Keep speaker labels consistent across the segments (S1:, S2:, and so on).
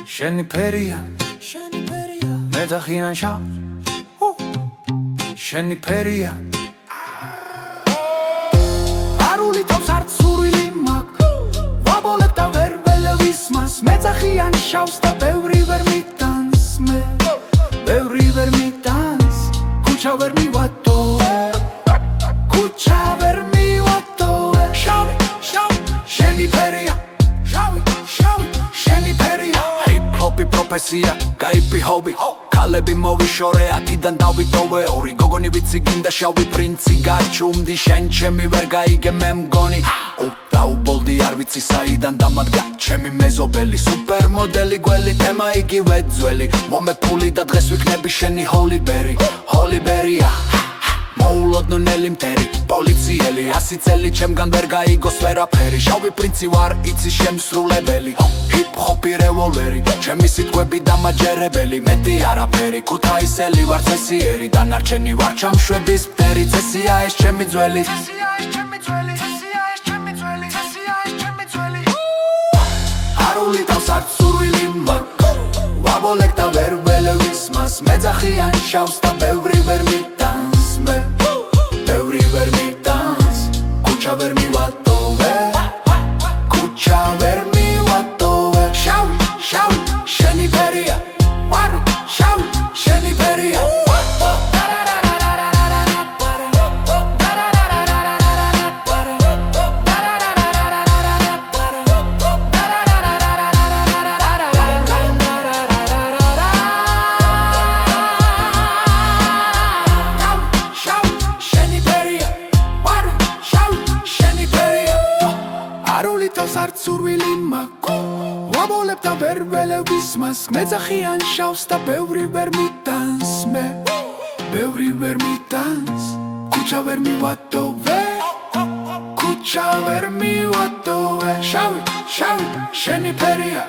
S1: შენი ფერია მე დახიან შავ შენი ფერია არული თავს არც სურვილი მაქვს ვაბოლებ და ვერ ველევის მას მე დახიან შავს და ბევრი ვერ მიტანს მე ბევრი ვერ მიტანს ქუჩა ვერ მივატო ქუჩა ვერ მივატო შავი შენი ფერია შენი ფერია ჰიპ-ჰოპი პროფესია გაიფი ჰობი ქალები მოვიშორე ათიდან დავიტოვე ორი გოგონი ვიცი გინდა შავი პრინცი გაჩუმდი შენ ჩემი ვერ გაიგე მე მგონი დაუბოლდი არ ვიცი საიდან დამადგა ჩემი მეზობელი სუპერმოდელი გველი თემა იგივე ძველი მომეფული და დღეს ვიქნები შენი ჰოლიბერია მოულოდნო ნელი მტერი პოლიციელი 100 წელი ჩემგან ვერ გაიგოს ვერაფერი შავი პრინცი ვარ იცი შემსრულებელი ჰიპ-ჰოპი რევოლვერი ჩემი სიტყვები დამაჯერებელი მეტი არაფერი ქუთაისელი ვარ წესიერი დანარჩენი ვარ ჩამშვების მტერი წესია ეს ჩემი ძველი არული თავს არც სურვილი მაქვს ვაბოლებ და ვერ ველევის მას მეძახიან შავს და ბევრი ვერ მიტანს მე ბევრი ვერ მიტანს ქუჩა ვერ მივატოვე ქუჩა ვერ მივატოვე შავი შენი ფერია ვარი შავი შენი ფერია არული თავს არც სურვილი მაქვს ვაბოლებ და ვერ ველევის მას მეძახიან შავს და ბევრი ვერ მიტანს მე ბევრი ვერ მიტანს ქუჩა ვერ მივატოვე ქუჩა ვერ მივატოვე შავი შენი ფერია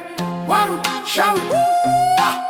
S1: ვარი შავი